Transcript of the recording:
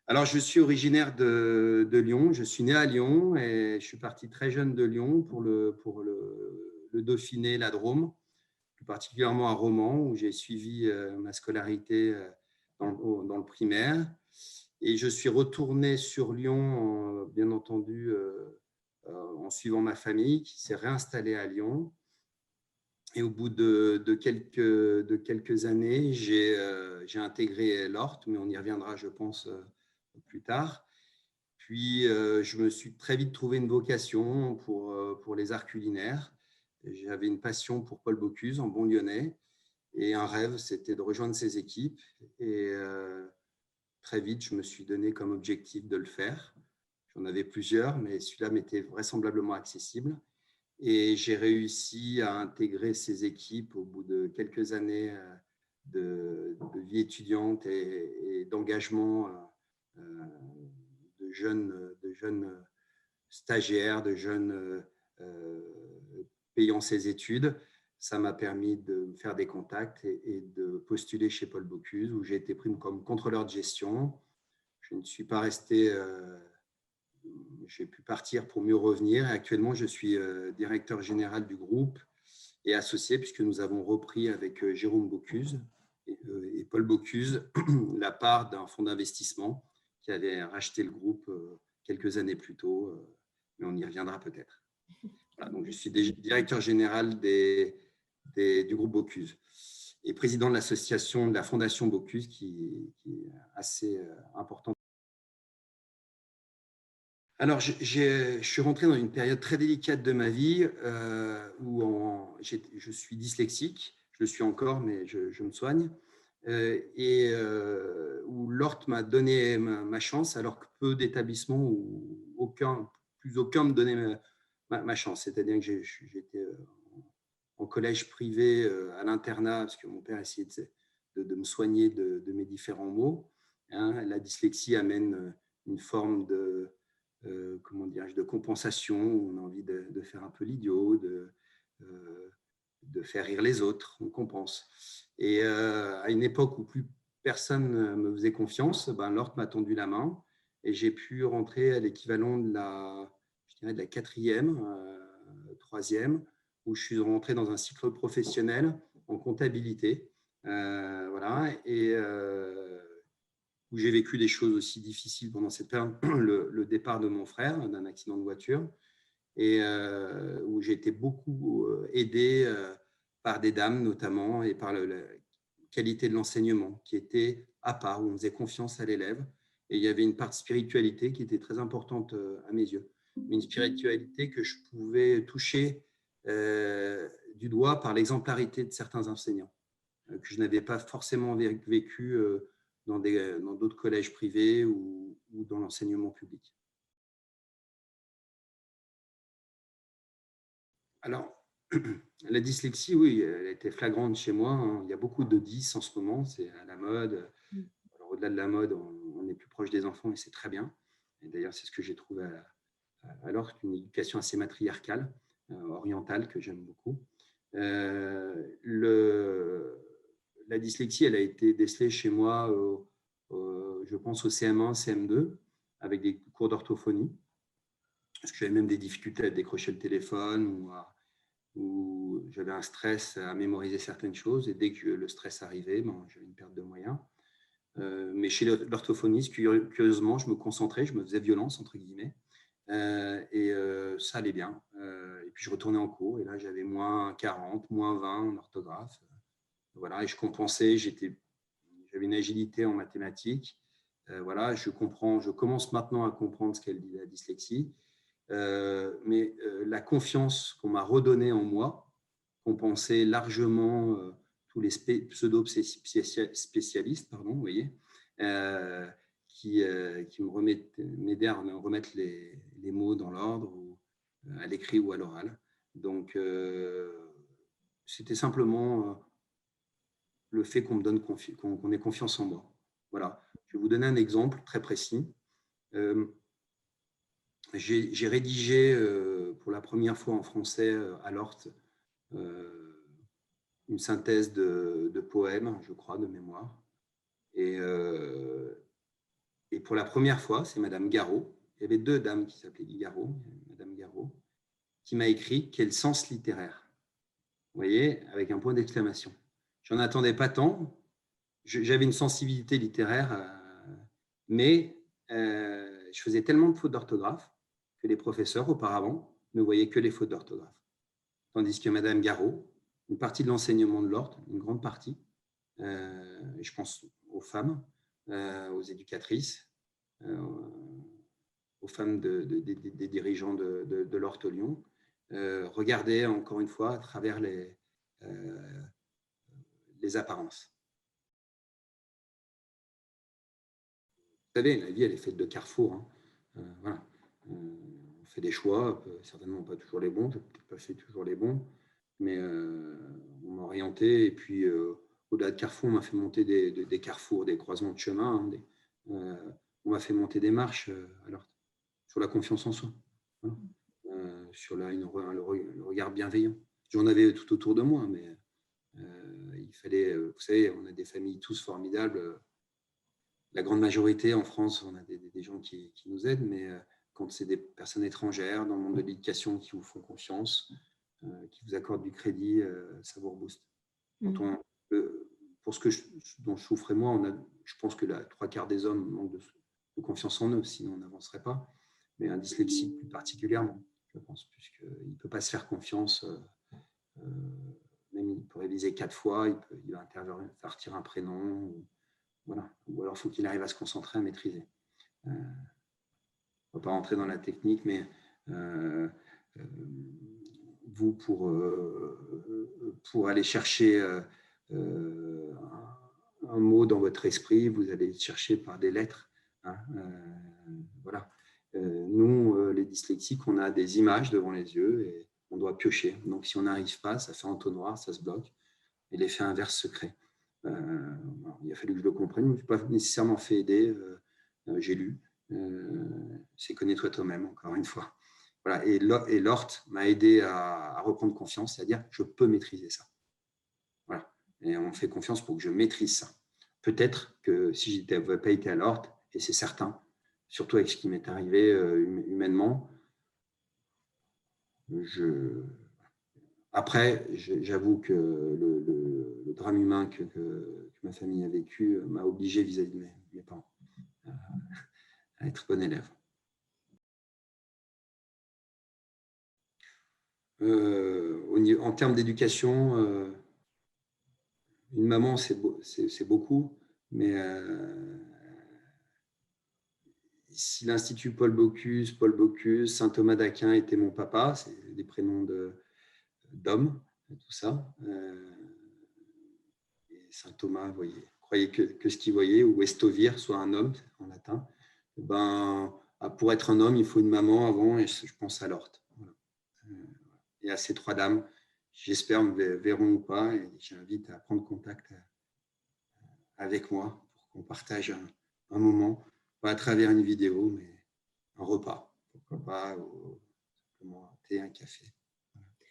Alors, je suis originaire de Lyon. Je suis né à Lyon et je suis parti très jeune de Lyon pour le Dauphiné, la Drôme, plus particulièrement à Romans, où j'ai suivi ma scolarité dans le primaire. Et je suis retourné sur Lyon, bien entendu, en suivant ma famille qui s'est réinstallée à Lyon. Et au bout de quelques années, j'ai intégré l'ORT, mais on y reviendra, je pense, plus tard. Puis, je me suis très vite trouvé une vocation pour les arts culinaires. J'avais une passion pour Paul Bocuse, en bon lyonnais, et un rêve, c'était de rejoindre ses équipes. Et très vite, je me suis donné comme objectif de le faire. J'en avais plusieurs, mais celui-là m'était vraisemblablement accessible. Et j'ai réussi à intégrer ces équipes au bout de quelques années de vie étudiante et d'engagement de jeunes stagiaires, de jeunes payant ses études. Ça m'a permis de me faire des contacts et de postuler chez Paul Bocuse, où j'ai été pris comme contrôleur de gestion. Je ne suis pas resté j'ai pu partir pour mieux revenir. Et actuellement, je suis directeur général du groupe et associé, puisque nous avons repris avec Jérôme Bocuse et Paul Bocuse la part d'un fonds d'investissement qui avait racheté le groupe quelques années plus tôt, mais on y reviendra peut-être. Voilà, donc je suis directeur général du groupe Bocuse et président de l'association de la Fondation Bocuse, qui est assez importante. Alors, je suis rentré dans une période très délicate de ma vie où je suis dyslexique. Je le suis encore, mais je me soigne. Où l'ORT m'a donné ma chance, alors que peu d'établissements ou plus aucun me donnait ma chance. C'est-à-dire que j'étais en collège privé à l'internat, parce que mon père essayait de me soigner de mes différents maux. Hein. La dyslexie amène une forme comment dirais-je, de compensation, où on a envie de faire un peu l'idiot, de faire rire les autres, on compense. Et à une époque où plus personne ne me faisait confiance, l'ORT m'a tendu la main et j'ai pu rentrer à l'équivalent je dirais de la quatrième, troisième, où je suis rentré dans un cycle professionnel en comptabilité. Voilà, et où j'ai vécu des choses aussi difficiles pendant cette période, le départ de mon frère d'un accident de voiture, et où j'ai été beaucoup aidé par des dames notamment, et par la qualité de l'enseignement qui était à part, où on faisait confiance à l'élève, et il y avait une part de spiritualité qui était très importante à mes yeux, mais une spiritualité que je pouvais toucher du doigt par l'exemplarité de certains enseignants que je n'avais pas forcément vécu dans d'autres collèges privés ou dans l'enseignement public. Alors, la dyslexie, oui, elle a été flagrante chez moi. Hein. Il y a beaucoup de 10 en ce moment, c'est à la mode. Alors, au-delà de la mode, on est plus proche des enfants et c'est très bien. Et d'ailleurs, c'est ce que j'ai trouvé alors une éducation assez matriarcale, orientale, que j'aime beaucoup. La dyslexie, elle a été décelée chez moi, je pense, au CM1, CM2, avec des cours d'orthophonie. Parce que j'avais même des difficultés à décrocher le téléphone ou j'avais un stress à mémoriser certaines choses. Et dès que le stress arrivait, j'avais une perte de moyens. Mais chez l'orthophoniste, curieusement, je me concentrais, je me faisais violence, entre guillemets. Ça allait bien. Et puis, je retournais en cours. Et là, j'avais moins 40, moins 20 en orthographe. Voilà, et je compensais, j'avais une agilité en mathématiques. Voilà, je commence maintenant à comprendre ce qu'elle dit, la dyslexie. Mais la confiance qu'on m'a redonnée en moi compensait largement tous les pseudo-spécialistes, vous voyez, qui m'aidaient à me remettre les mots dans l'ordre, à l'écrit ou à l'oral. Donc, c'était simplement le fait qu'on me donne qu'on ait confiance en moi. Voilà. Je vais vous donner un exemple très précis. J'ai rédigé pour la première fois en français à l'ORT une synthèse de poèmes, je crois, de mémoire. Et Et pour la première fois, c'est Madame Garot. Il y avait 2 dames qui s'appelaient Garot, Madame Garot, qui m'a écrit « Quel sens littéraire ?» Vous voyez, avec un point d'exclamation. Je n'en attendais pas tant. J'avais une sensibilité littéraire, mais je faisais tellement de fautes d'orthographe que les professeurs, auparavant, ne voyaient que les fautes d'orthographe. Tandis que Madame Garot, une partie de l'enseignement de l'ordre, une grande partie, je pense aux femmes, aux éducatrices, aux femmes des dirigeants de l'Orthe Lyon, regardaient encore une fois à travers les apparences. Vous savez, la vie, elle est faite de carrefours. Hein. Voilà. On fait des choix, certainement pas toujours les bons, je n'ai peut-être pas fait toujours les bons, mais on m'a orienté, et puis au-delà de carrefours, on m'a fait monter des carrefours, des croisements de chemin, hein, on m'a fait monter des marches alors, sur la confiance en soi, voilà. Sur le regard bienveillant. J'en avais tout autour de moi, mais il fallait, vous savez, on a des familles tous formidables. La grande majorité en France, on a des gens qui nous aident, mais quand c'est des personnes étrangères dans le monde de l'éducation qui vous font confiance, qui vous accordent du crédit, ça vous rebooste. Quand pour dont je souffrais moi, je pense que 3/4 des hommes manquent de confiance en eux, sinon on n'avancerait pas. Mais un dyslexique plus particulièrement, je pense, puisqu'il ne peut pas se faire confiance. Même il peut réviser 4 fois, il va intervertir un prénom. Voilà. Ou alors, il faut qu'il arrive à se concentrer, à maîtriser. On ne va pas rentrer dans la technique, mais vous, pour aller chercher un mot dans votre esprit, vous allez le chercher par des lettres. Hein, voilà. Nous, les dyslexiques, on a des images devant les yeux et on doit piocher. Donc, si on n'arrive pas, ça fait entonnoir, ça se bloque et l'effet inverse se crée. Il a fallu que je le comprenne. Je ne me suis pas nécessairement fait aider. J'ai lu. C'est connais-toi toi-même, encore une fois. Voilà. Et l'ORT m'a aidé à reprendre confiance, c'est-à-dire je peux maîtriser ça. Voilà. Et on me fait confiance pour que je maîtrise ça. Peut-être que si je n'avais pas été à l'ORT, et c'est certain, surtout avec ce qui m'est arrivé humainement, après, j'avoue que le drame humain que ma famille a vécu m'a obligé vis-à-vis de mes parents à être bon élève. En termes d'éducation, une maman, c'est beaucoup, mais si l'Institut Paul Bocuse, Saint-Thomas d'Aquin était mon papa, c'est des prénoms d'hommes, tout ça. Et Saint-Thomas, vous voyez, croyez que ce qu'il voyait, ou Estovir, soit un homme en latin, ben, pour être un homme, il faut une maman avant, et je pense à l'Orte. Voilà. Et à ces 3 dames, j'espère, me verront ou pas, et j'invite à prendre contact avec moi pour qu'on partage un moment, pas à travers une vidéo, mais un repas, pourquoi pas, ou simplement un thé, un café.